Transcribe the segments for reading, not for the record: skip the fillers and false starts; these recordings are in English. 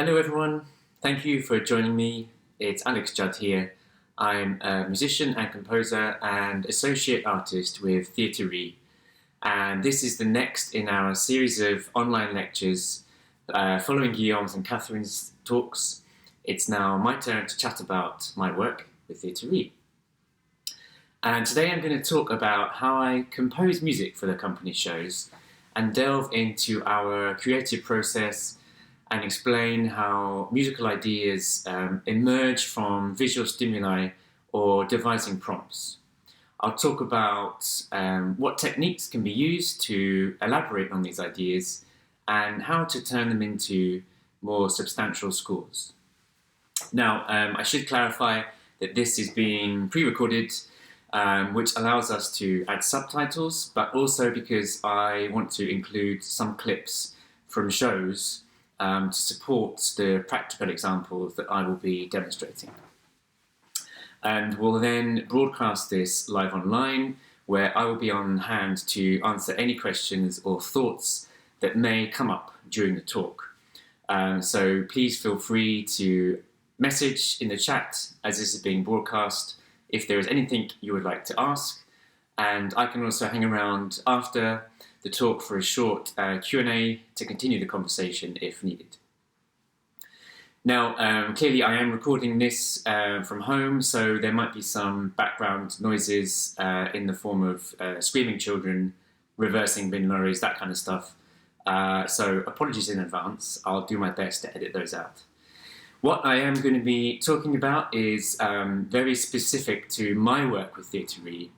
Hello everyone, thank you for joining me. It's Alex Judd here. I'm a musician and composer and associate artist with Theatrerie, and this is the next in our series of online lectures following Guillaume's and Catherine's talks. It's now my turn to chat about my work with Theatrerie. And today I'm going to talk about how I compose music for the company shows and delve into our creative process and explain how musical ideas emerge from visual stimuli or devising prompts. I'll talk about what techniques can be used to elaborate on these ideas and how to turn them into more substantial scores. Now, I should clarify that this is being pre-recorded, which allows us to add subtitles, but also because I want to include some clips from shows to support the practical examples that I will be demonstrating. And we'll then broadcast this live online, where I will be on hand to answer any questions or thoughts that may come up during the talk. So please feel free to message in the chat as this is being broadcast if there is anything you would like to ask, and I can also hang around after the talk for a short Q&A to continue the conversation if needed. Now, clearly I am recording this from home, so there might be some background noises in the form of screaming children, reversing bin lorries, that kind of stuff. So apologies in advance. I'll do my best to edit those out. What I am going to be talking about is very specific to my work with Theatrerie.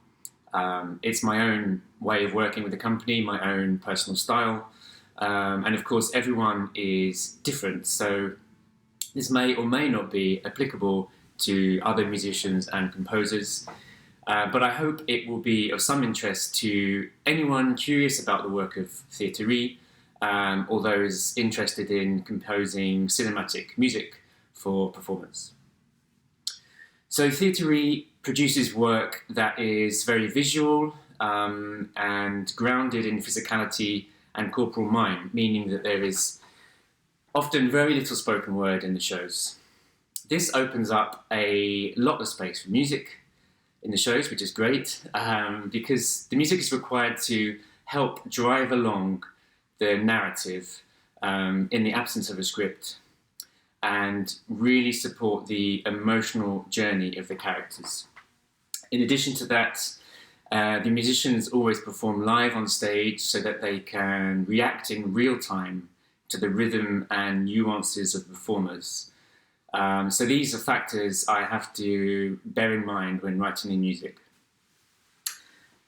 It's my own way of working with the company, my own personal style, and of course everyone is different, so this may or may not be applicable to other musicians and composers, but I hope it will be of some interest to anyone curious about the work of Theatrerie, or those interested in composing cinematic music for performance. So Theatrerie produces work that is very visual and grounded in physicality and corporal mime, meaning that there is often very little spoken word in the shows. This opens up a lot of space for music in the shows, which is great, because the music is required to help drive along the narrative in the absence of a script and really support the emotional journey of the characters. In addition to that, the musicians always perform live on stage so that they can react in real time to the rhythm and nuances of the performers. So these are factors I have to bear in mind when writing the music.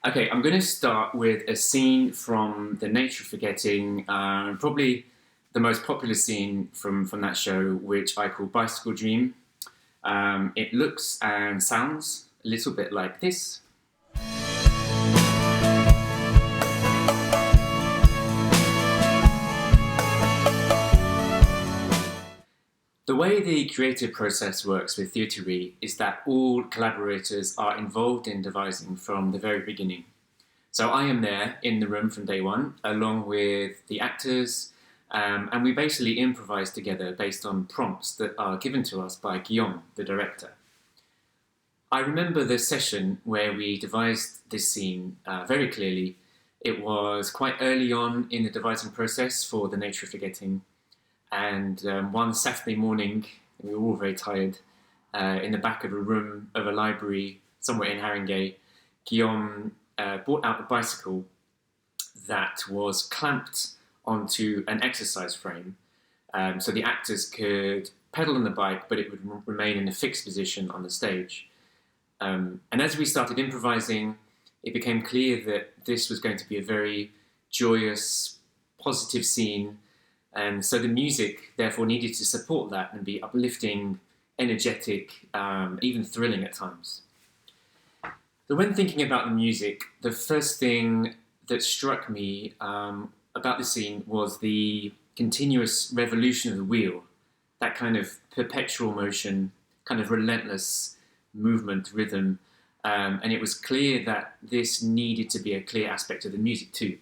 Okay, I'm going to start with a scene from The Nature of Forgetting, probably the most popular scene from that show, which I call Bicycle Dream. It looks and sounds a little bit like this. The way the creative process works with Theatrerie is that all collaborators are involved in devising from the very beginning. So I am there in the room from day one, along with the actors, and we basically improvise together based on prompts that are given to us by Guillaume, the director. I remember the session where we devised this scene very clearly. It was quite early on in the devising process for The Nature of Forgetting, and one Saturday morning, we were all very tired, in the back of a room of a library somewhere in Haringey, Guillaume brought out a bicycle that was clamped onto an exercise frame, so the actors could pedal on the bike, but it would remain in a fixed position on the stage. And as we started improvising, it became clear that this was going to be a very joyous, positive scene, and so the music therefore needed to support that and be uplifting, energetic, even thrilling at times. So when thinking about the music, the first thing that struck me about the scene was the continuous revolution of the wheel, that kind of perpetual motion, kind of relentless movement, rhythm, and it was clear that this needed to be a clear aspect of the music too.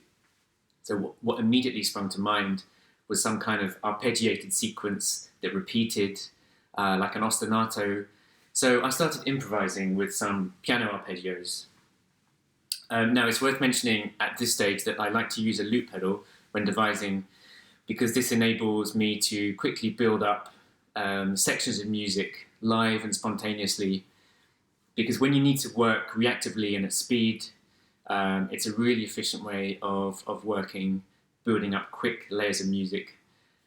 So what immediately sprung to mind was some kind of arpeggiated sequence that repeated like an ostinato. So I started improvising with some piano arpeggios. Now, it's worth mentioning at this stage that I like to use a loop pedal when devising, because this enables me to quickly build up sections of music live and spontaneously. Because when you need to work reactively and at speed, it's a really efficient way of working, building up quick layers of music.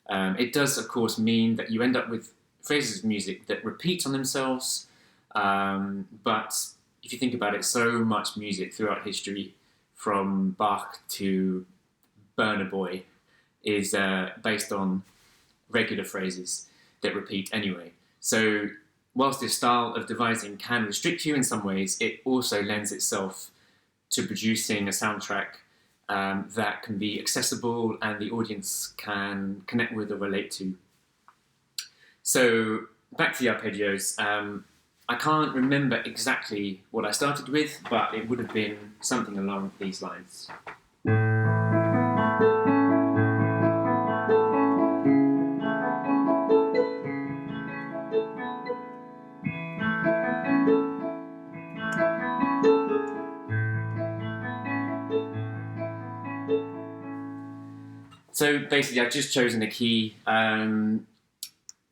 It does, of course, mean that you end up with phrases of music that repeat on themselves, but if you think about it, so much music throughout history, from Bach to Burna Boy, is based on regular phrases that repeat anyway. So whilst this style of devising can restrict you in some ways, it also lends itself to producing a soundtrack that can be accessible and the audience can connect with or relate to. So back to the arpeggios. I can't remember exactly what I started with, but it would have been something along these lines. So basically, I've just chosen a key.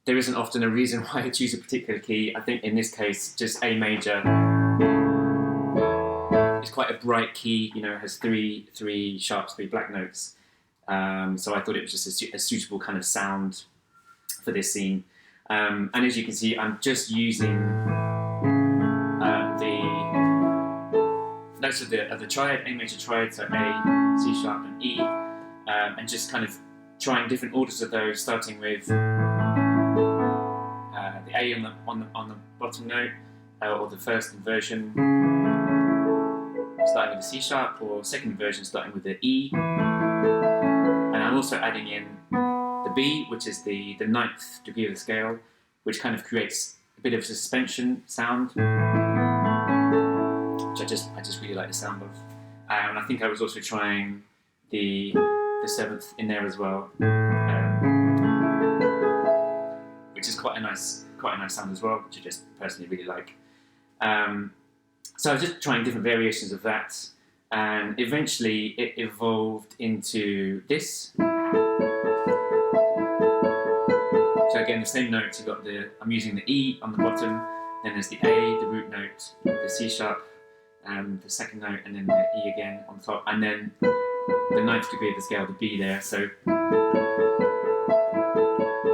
There isn't often a reason why I choose a particular key. I think in this case, just A major is quite a bright key. You know, it has three sharps, three black notes. So I thought it was just a suitable kind of sound for this scene. And as you can see, I'm just using the notes of the triad, A major triad, so A, C sharp, and E, and just kind of trying different orders of those, starting with the A on the bottom note, or the first inversion starting with the C sharp, or second inversion starting with the E. And I'm also adding in the B, which is the ninth degree of the scale, which kind of creates a bit of a suspension sound, which I just really like the sound of. And I think I was also trying the seventh in there as well, which is quite a nice sound as well, which I just personally really like. So I was just trying different variations of that, and eventually it evolved into this. So again, the same notes. I'm using the E on the bottom, then there's the A, the root note, the C sharp, the second note, and then the E again on the top, and then the ninth degree of the scale, the B there. So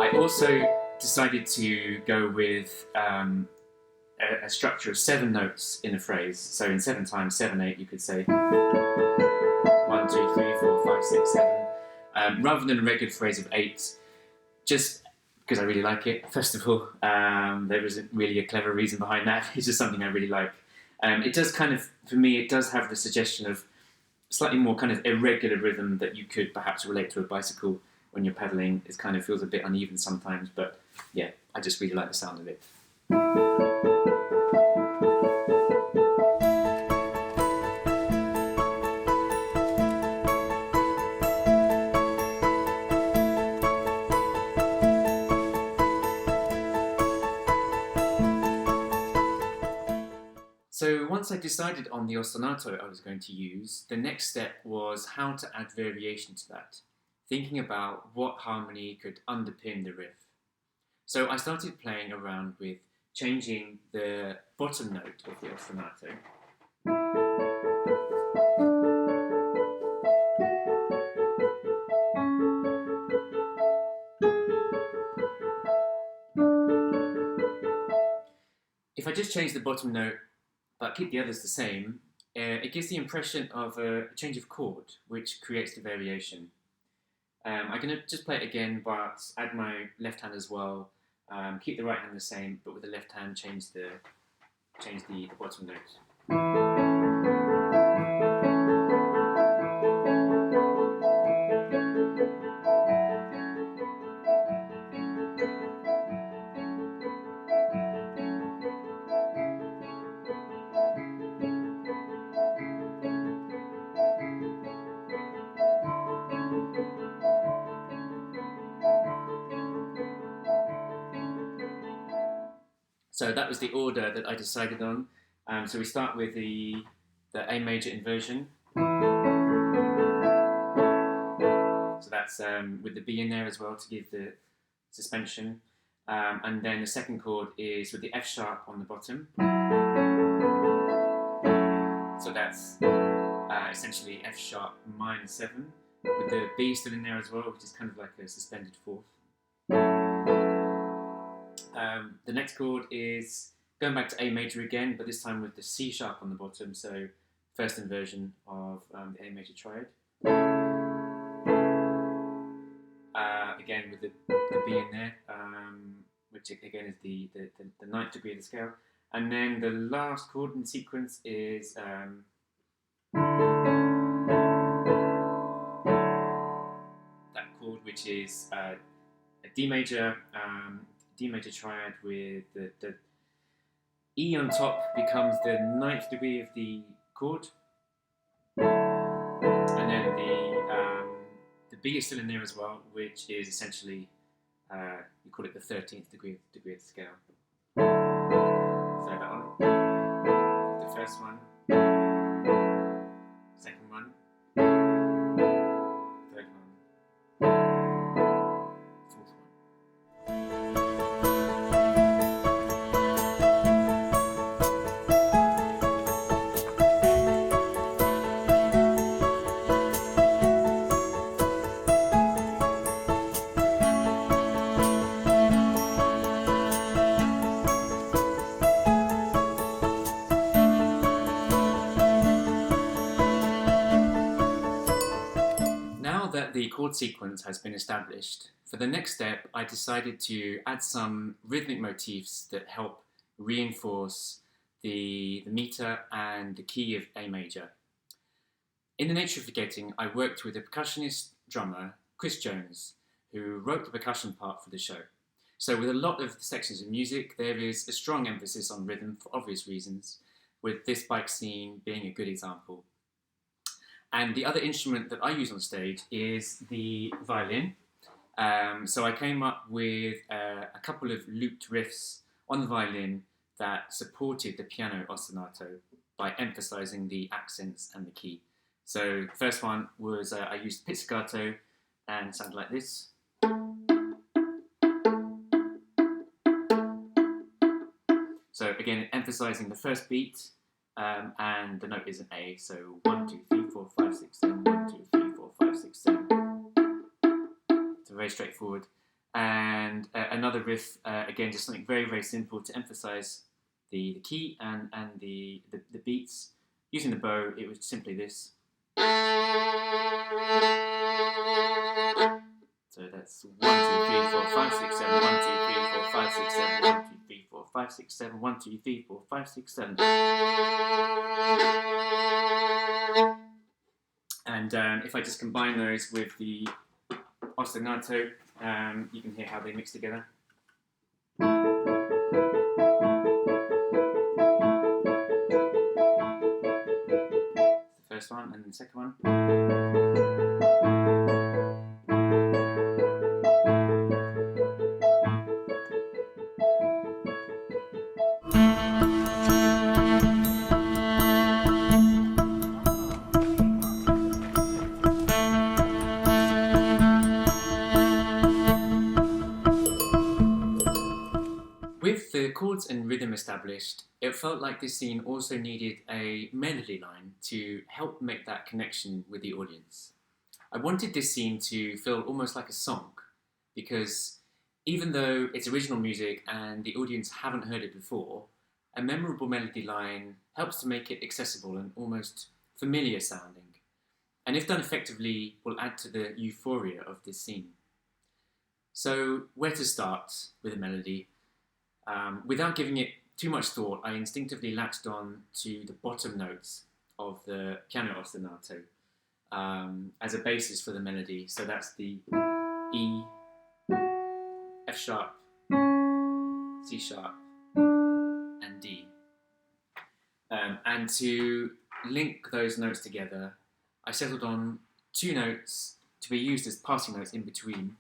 I also decided to go with a structure of 7 notes in a phrase. So in 7 times 7, 8, you could say 1, 2, 3, 4, 5, 6, 7, rather than a regular phrase of 8, just because I really like it. First of all, there isn't really a clever reason behind that. It's just something I really like. It does kind of, for me, it does have the suggestion of slightly more kind of irregular rhythm that you could perhaps relate to a bicycle when you're pedaling. It kind of feels a bit uneven sometimes, but yeah, I just really like the sound of it. So once I decided on the ostinato I was going to use, the next step was how to add variation to that, thinking about what harmony could underpin the riff. So I started playing around with changing the bottom note of the ostinato. If I just change the bottom note but keep the others the same, it gives the impression of a change of chord, which creates the variation. I'm going to just play it again, but add my left hand as well. Keep the right hand the same, but with the left hand change the bottom note. So that was the order that I decided on. So we start with the A major inversion. So that's with the B in there as well to give the suspension. And then the second chord is with the F sharp on the bottom. So that's essentially F sharp minor 7, with the B still in there as well, which is kind of like a suspended fourth. The next chord is going back to A major again, but this time with the C sharp on the bottom, so first inversion of the A major triad. Again with the B in there, which again is the ninth degree of the scale. And then the last chord in the sequence is that chord which is a D major triad with the E on top becomes the ninth degree of the chord, and then the B is still in there as well, which is essentially you call it the 13th degree of the scale. So that one, the first one, second one, third one, fourth one. Now that the chord sequence has been established, for the next step I decided to add some rhythmic motifs that help reinforce the meter and the key of A major. In The Nature of Forgetting, I worked with a percussionist drummer, Chris Jones, who wrote the percussion part for the show. So with a lot of sections of music, there is a strong emphasis on rhythm for obvious reasons, with this bike scene being a good example. And the other instrument that I use on stage is the violin. So I came up with a couple of looped riffs on the violin that supported the piano ostinato by emphasizing the accents and the key. So the first one was I used pizzicato and sounded like this. So again, emphasizing the first beat, and the note is an A. So 1, 2, 3, 4, 5, 6, 7. 1, 2, 3, 4, 5, 6, 7. So very straightforward. And another riff, again, just something very, very simple to emphasize the key and the beats. Using the bow, it was simply this. So that's 1, 2, 3, 4, 5, 6, 7. 1, 2, 3, 4, 5, 6, 7. 1, 2, 3, 4, 5, 6, 7. 1, 2, 3, 4, 5, 6, 7. And if I just combine those with the ostinato, you can hear how they mix together. It's the first one, and then the second one. With the chords and rhythm established, it felt like this scene also needed a melody line to help make that connection with the audience. I wanted this scene to feel almost like a song, because even though it's original music and the audience haven't heard it before, a memorable melody line helps to make it accessible and almost familiar sounding, and if done effectively, will add to the euphoria of this scene. So, where to start with a melody? Without giving it too much thought, I instinctively latched on to the bottom notes of the piano ostinato as a basis for the melody. So that's the E, F sharp, C sharp, and D. And to link those notes together, I settled on two notes to be used as passing notes in between,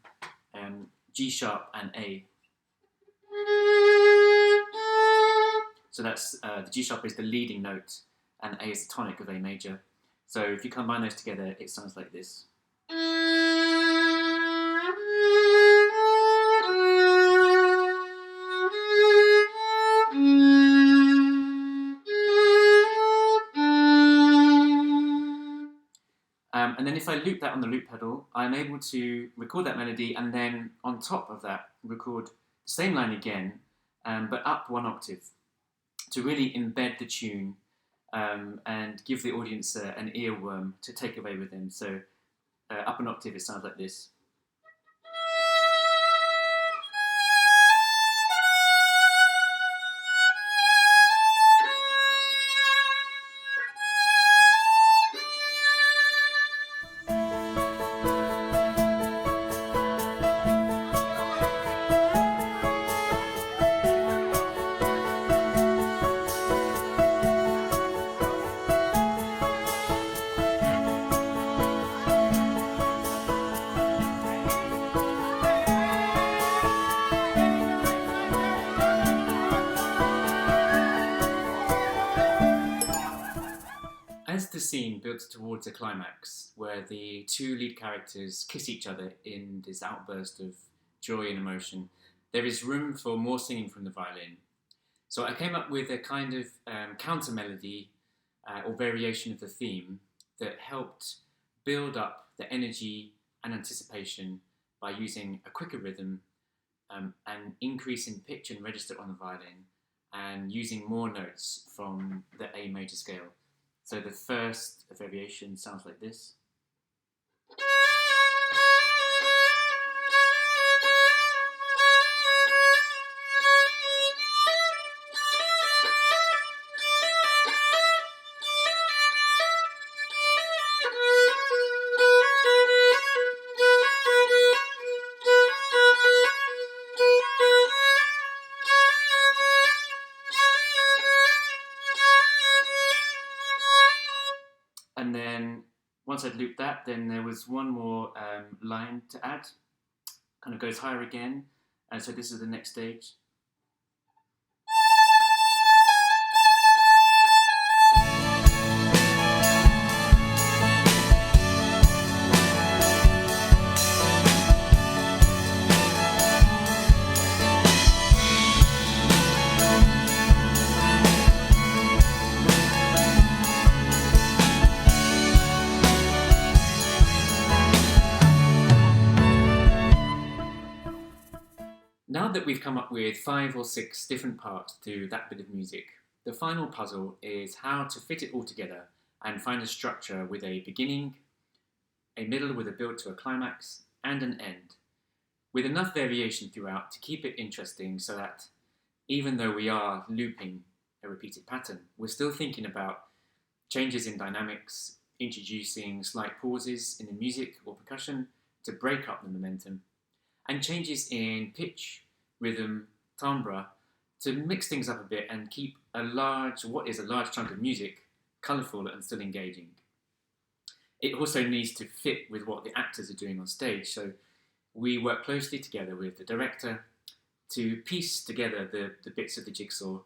G sharp and A. So that's the G sharp is the leading note, and A is the tonic of A major. So if you combine those together, it sounds like this. And then if I loop that on the loop pedal, I'm able to record that melody and then on top of that record the same line again, but up one octave to really embed the tune and give the audience an earworm to take away with them. So up an octave, it sounds like this. As the scene builds towards a climax, where the two lead characters kiss each other in this outburst of joy and emotion, there is room for more singing from the violin. So I came up with a kind of counter melody or variation of the theme that helped build up the energy and anticipation by using a quicker rhythm, an increase in pitch and register on the violin, and using more notes from the A major scale. So the first variation sounds like this. And then once I'd looped that, then there was one more line to add. Kind of goes higher again. And so this is the next stage. Now that we've come up with 5 or 6 different parts to that bit of music, the final puzzle is how to fit it all together and find a structure with a beginning, a middle with a build to a climax, and an end, with enough variation throughout to keep it interesting so that even though we are looping a repeated pattern, we're still thinking about changes in dynamics, introducing slight pauses in the music or percussion to break up the momentum, and changes in pitch, rhythm, timbre to mix things up a bit and keep what is a large chunk of music colourful and still engaging. It also needs to fit with what the actors are doing on stage, so we work closely together with the director to piece together the bits of the jigsaw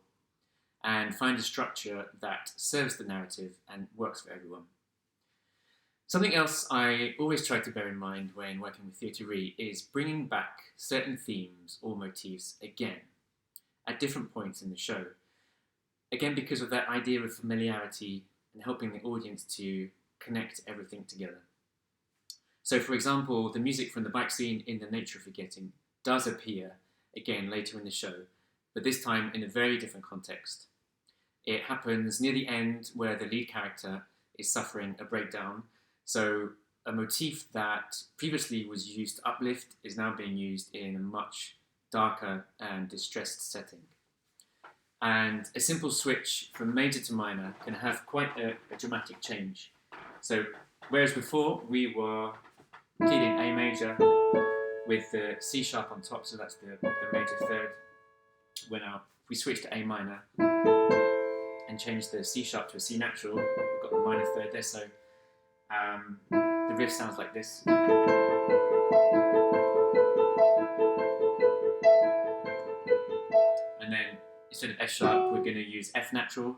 and find a structure that serves the narrative and works for everyone. Something else I always try to bear in mind when working with Theatrerie is bringing back certain themes or motifs again at different points in the show. Again, because of that idea of familiarity and helping the audience to connect everything together. So for example, the music from the bike scene in The Nature of Forgetting does appear again later in the show, but this time in a very different context. It happens near the end where the lead character is suffering a breakdown. So a motif that previously was used to uplift is now being used in a much darker and distressed setting. And a simple switch from major to minor can have quite a dramatic change. So whereas before we were keyed in A major with the C sharp on top, so that's the major third. If we switch to A minor and change the C sharp to a C natural, we've got the minor third there, so the riff sounds like this. And then instead of F sharp, we're going to use F natural,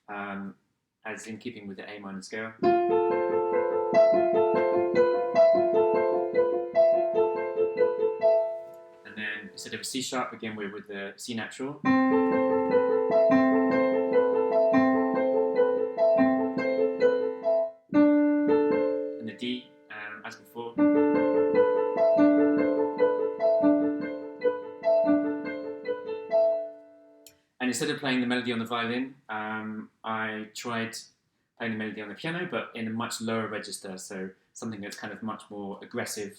as in keeping with the A minor scale. And then instead of a C sharp, again we're with the C natural. And the D, as before. And instead of playing the melody on the violin, I tried playing the melody on the piano, but in a much lower register, so something that's kind of much more aggressive.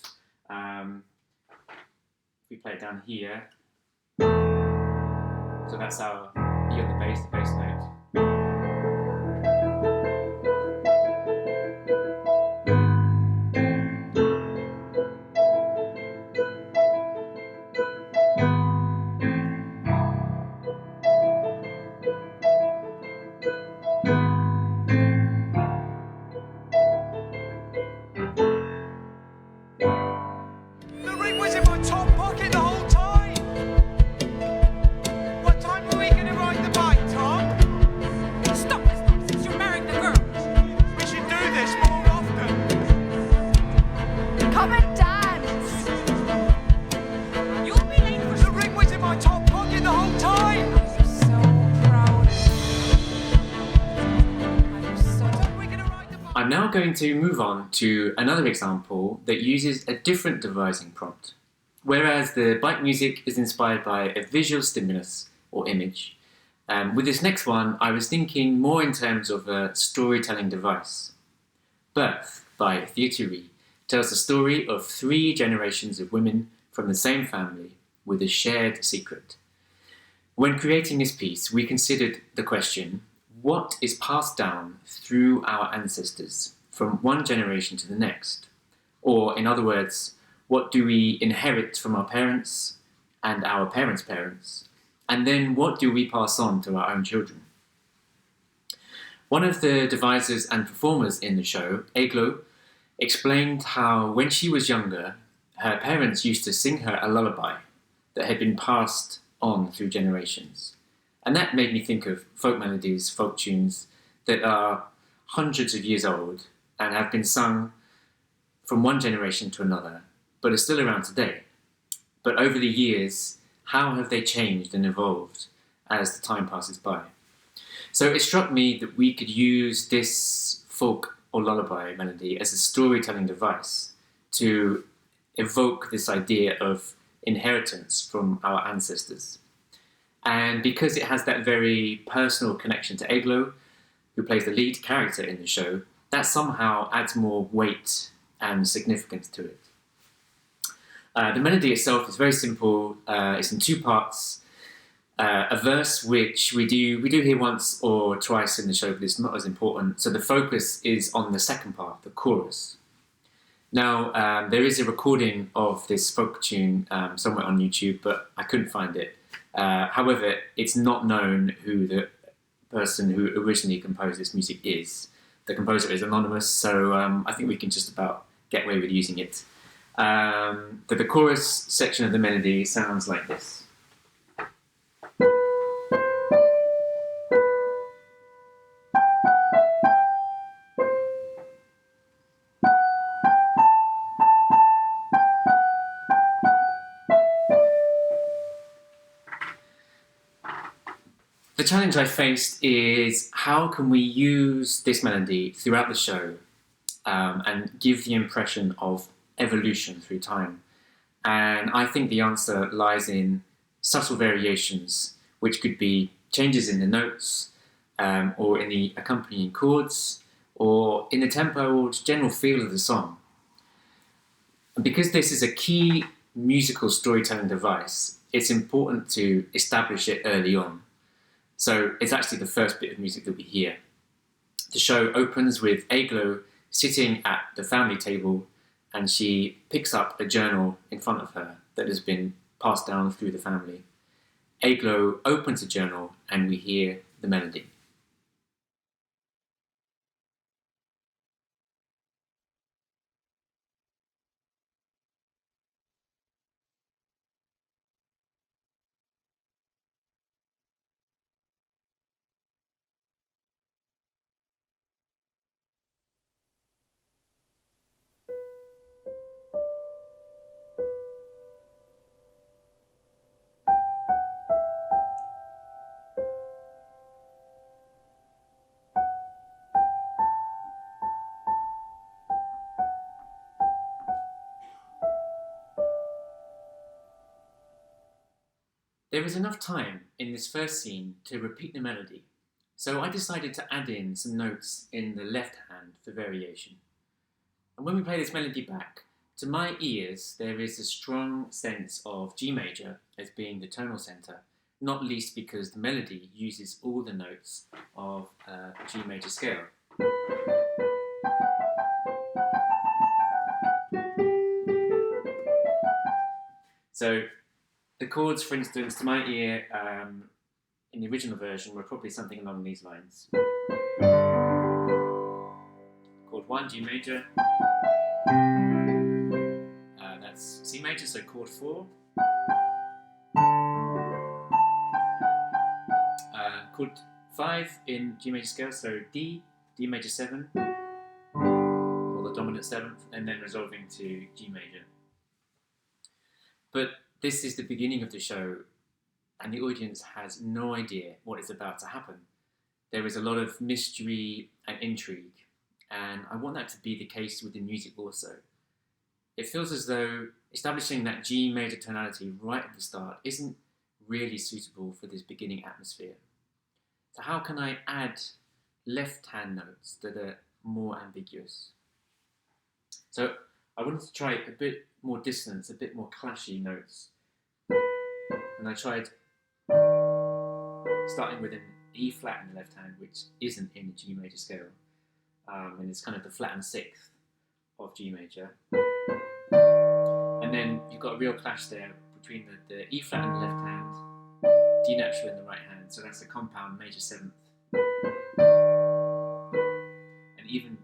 If we play it down here, so that's our E on the bass note. The ring was in my top pocket the whole time. What time are we going to ride the bike, Tom? Stop this nonsense, you're marrying the girl. We should do this more often. Come and dance. You'll be late for The ring was in my top pocket the whole time. I'm so proud of you. I'm so What time are we going to ride the bike? I'm now going to move on to another example that uses a different devising prompt. Whereas the bike music is inspired by a visual stimulus or image, with this next one I was thinking more in terms of a storytelling device. Birth by Theatre tells the story of 3 generations of women from the same family with a shared secret. When creating this piece, we considered the question, what is passed down through our ancestors from one generation to the next? Or, in other words, what do we inherit from our parents and our parents' parents? And then what do we pass on to our own children? One of the devisers and performers in the show, Eglo, explained how when she was younger, her parents used to sing her a lullaby that had been passed on through generations. And that made me think of folk melodies, folk tunes that are hundreds of years old and have been sung from one generation to another, but are still around today. But over the years, how have they changed and evolved as the time passes by? So it struck me that we could use this folk or lullaby melody as a storytelling device to evoke this idea of inheritance from our ancestors. And because it has that very personal connection to Eglo, who plays the lead character in the show, that somehow adds more weight and significance to it. The melody itself is very simple. It's in 2 parts. A verse which we do hear once or twice in the show, but it's not as important. So the focus is on the second part, the chorus. Now, there is a recording of this folk tune somewhere on YouTube, but I couldn't find it. However, it's not known who the person who originally composed this music is. The composer is anonymous, so I think we can just about get away with using it. The chorus section of the melody sounds like this. The challenge I faced is how can we use this melody throughout the show and give the impression of evolution through time. And I think the answer lies in subtle variations, which could be changes in the notes, or in the accompanying chords, or in the tempo or general feel of the song. And because this is a key musical storytelling device, it's important to establish it early on. So it's actually the first bit of music that we hear. The show opens with Eglo sitting at the family table, and she picks up a journal in front of her that has been passed down through the family. Eglo opens the journal and we hear the melody. There is enough time in this first scene to repeat the melody, so I decided to add in some notes in the left hand for variation. And when we play this melody back, to my ears there is a strong sense of G major as being the tonal centre, not least because the melody uses all the notes of a G major scale. So the chords, for instance, to my ear, in the original version, were probably something along these lines. Chord 1, G major. That's C major, so chord 4. Chord 5 in G major scale, so D, D major 7, or the dominant 7th, and then resolving to G major. But this is the beginning of the show, and the audience has no idea what is about to happen. There is a lot of mystery and intrigue, and I want that to be the case with the music also. It feels as though establishing that G major tonality right at the start isn't really suitable for this beginning atmosphere. So how can I add left-hand notes that are more ambiguous? So I wanted to try a bit more dissonance, a bit more clashy notes. And I tried starting with an E flat in the left hand, which isn't in the G major scale. And it's kind of the flattened 6th of G major. And then you've got a real clash there between the E flat in the left hand, D natural in the right hand, so that's a compound major 7th. And even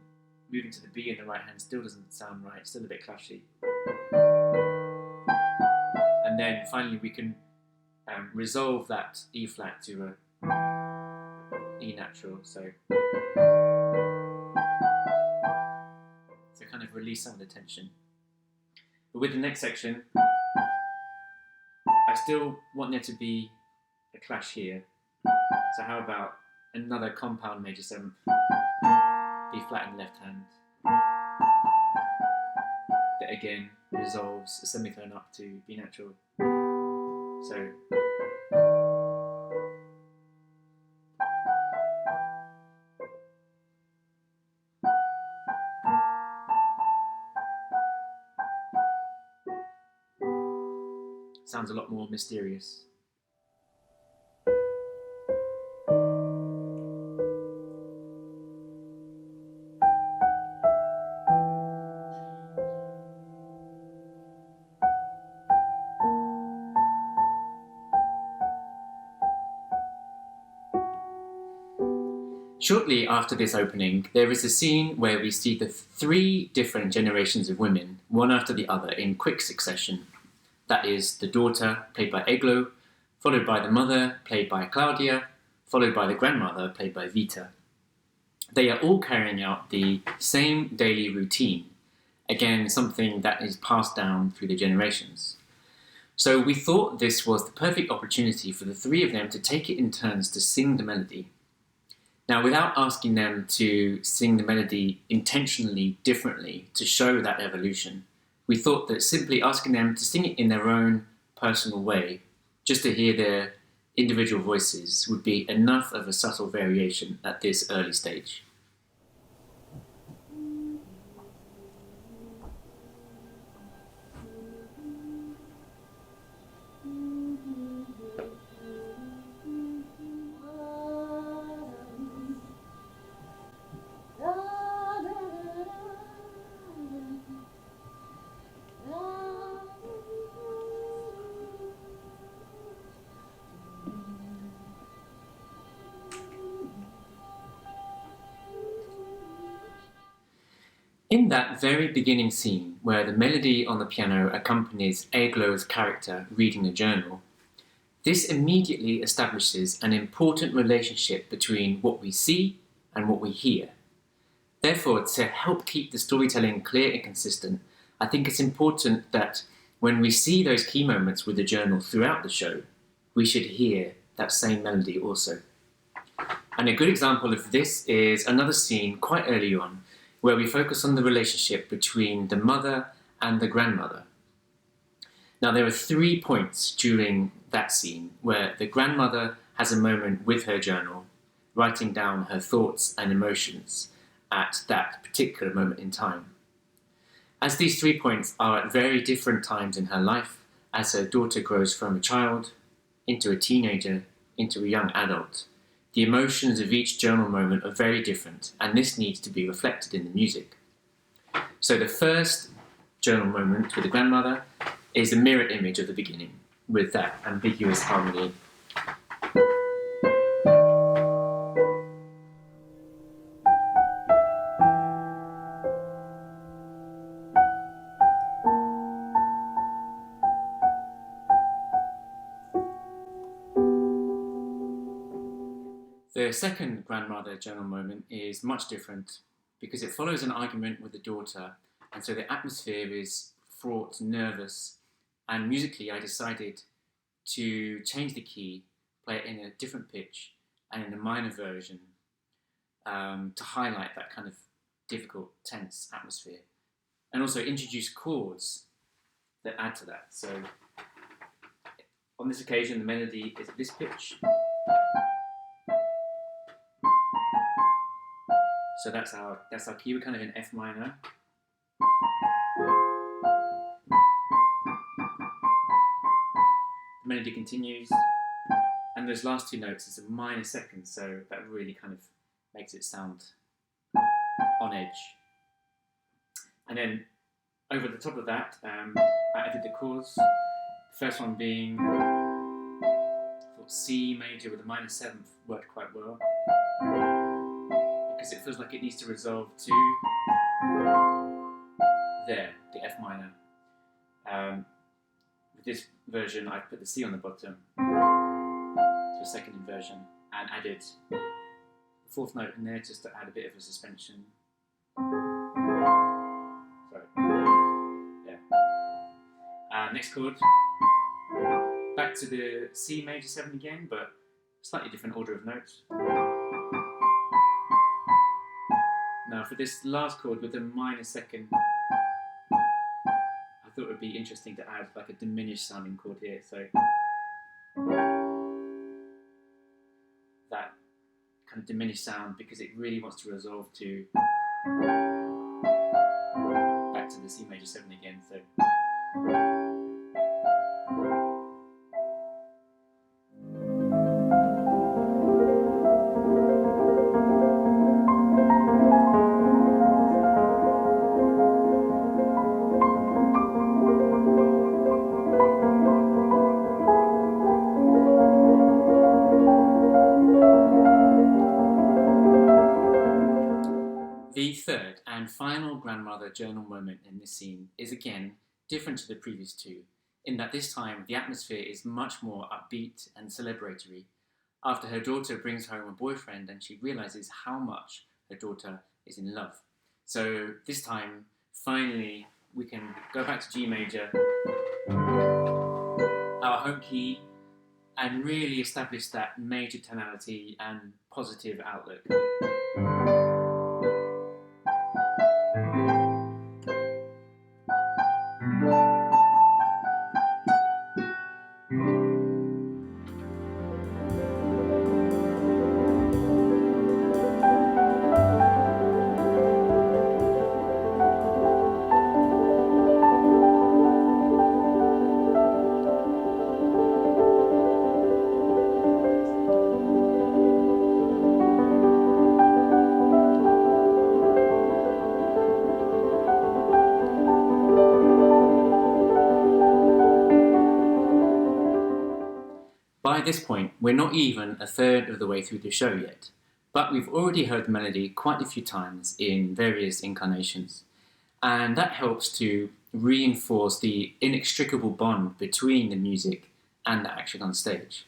moving to the B in the right hand still doesn't sound right, still a bit clashy. And then finally we can resolve that E flat to a E natural, so kind of release some of the tension. But with the next section, I still want there to be a clash here. So how about another compound major 7th, B flat in the left hand, that again resolves a semitone up to B natural. So sounds a lot more mysterious. Shortly after this opening, there is a scene where we see the 3 different generations of women, one after the other, in quick succession. That is, the daughter, played by Eglo, followed by the mother, played by Claudia, followed by the grandmother, played by Vita. They are all carrying out the same daily routine, again, something that is passed down through the generations. So we thought this was the perfect opportunity for the 3 of them to take it in turns to sing the melody. Now, without asking them to sing the melody intentionally differently to show that evolution, we thought that simply asking them to sing it in their own personal way, just to hear their individual voices, would be enough of a subtle variation at this early stage. In that very beginning scene, where the melody on the piano accompanies Eglo's character reading a journal, this immediately establishes an important relationship between what we see and what we hear. Therefore, to help keep the storytelling clear and consistent, I think it's important that when we see those key moments with the journal throughout the show, we should hear that same melody also. And a good example of this is another scene quite early on, where we focus on the relationship between the mother and the grandmother. Now, there are 3 points during that scene where the grandmother has a moment with her journal, writing down her thoughts and emotions at that particular moment in time. As these 3 points are at very different times in her life, as her daughter grows from a child into a teenager, into a young adult, the emotions of each journal moment are very different, and this needs to be reflected in the music. So the first journal moment with the grandmother is a mirror image of the beginning, with that ambiguous harmony. The second grandmother journal moment is much different because it follows an argument with the daughter, and so the atmosphere is fraught, nervous, and musically I decided to change the key, play it in a different pitch and in a minor version to highlight that kind of difficult, tense atmosphere, and also introduce chords that add to that. So on this occasion the melody is at this pitch. So that's our key. We're kind of in F minor. The melody continues, and those last 2 notes is a minor second, so that really kind of makes it sound on edge. And then over the top of that, I added the chords. The first one being, I thought C major with a minor 7th worked quite well, because it feels like it needs to resolve to there, the F minor. With this version, I put the C on the bottom to a second inversion and added the 4th note in there just to add a bit of a suspension. Sorry. Yeah. Next chord. Back to the C major 7 again, but slightly different order of notes. Now for this last chord with a minor second, I thought it would be interesting to add like a diminished sounding chord here, so that kind of diminished sound, because it really wants to resolve to back to the C major 7 again. So the third and final grandmother journal moment in this scene is again different to the previous 2, in that this time the atmosphere is much more upbeat and celebratory after her daughter brings home a boyfriend and she realizes how much her daughter is in love. So this time, finally, we can go back to G major, our home key, and really establish that major tonality and positive outlook. By this point, we're not even a third of the way through the show yet, but we've already heard the melody quite a few times in various incarnations, and that helps to reinforce the inextricable bond between the music and the action on stage.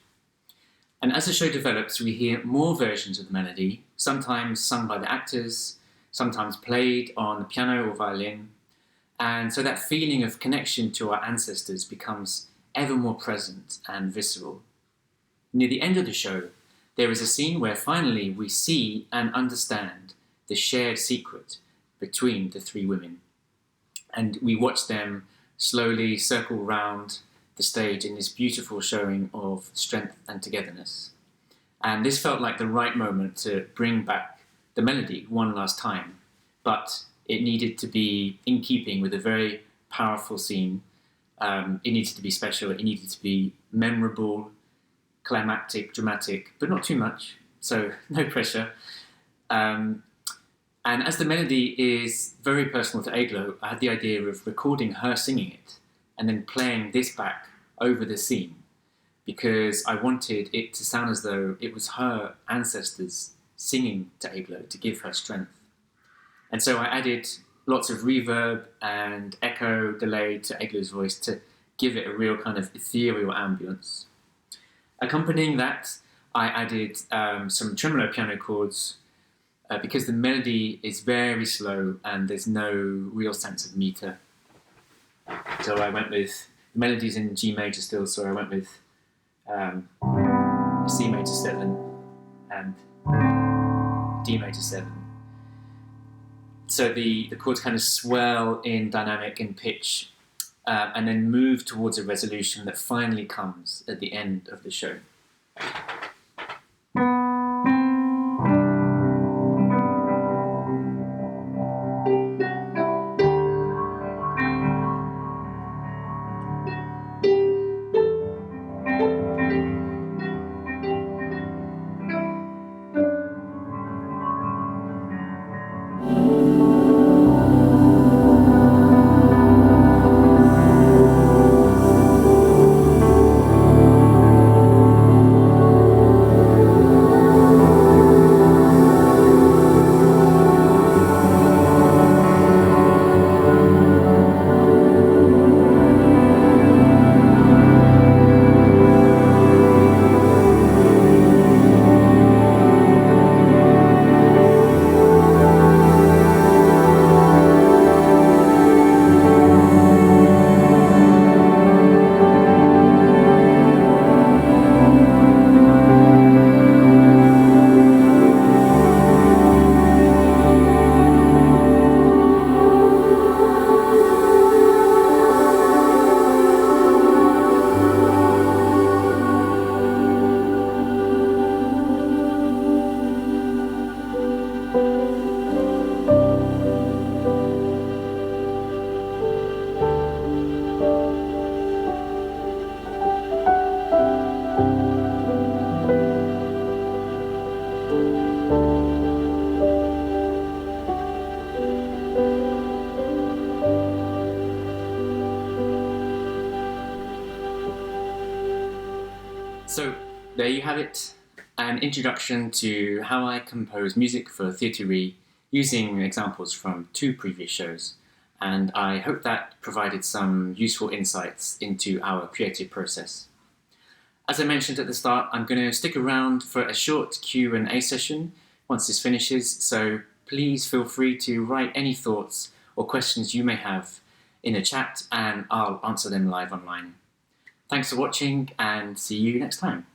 And as the show develops, we hear more versions of the melody, sometimes sung by the actors, sometimes played on the piano or violin, and so that feeling of connection to our ancestors becomes ever more present and visceral. Near the end of the show, there is a scene where finally we see and understand the shared secret between the 3 women. And we watch them slowly circle round the stage in this beautiful showing of strength and togetherness. And this felt like the right moment to bring back the melody one last time, but it needed to be in keeping with a very powerful scene. It needed to be special, it needed to be memorable, climactic, dramatic, but not too much, so no pressure. And as the melody is very personal to Eglo, I had the idea of recording her singing it and then playing this back over the scene, because I wanted it to sound as though it was her ancestors singing to Eglo to give her strength. And so I added lots of reverb and echo delay to Eglo's voice to give it a real kind of ethereal ambience. Accompanying that, I added some tremolo piano chords because the melody is very slow and there's no real sense of meter. So I went with, the melody's in G major still, so I went with C major 7 and D major 7. So the chords kind of swell in dynamic and pitch and then move towards a resolution that finally comes at the end of the show. So there you have it, an introduction to how I compose music for Theatre using examples from 2 previous shows, and I hope that provided some useful insights into our creative process. As I mentioned at the start, I'm going to stick around for a short Q&A session once this finishes, so please feel free to write any thoughts or questions you may have in the chat and I'll answer them live online. Thanks for watching and see you next time.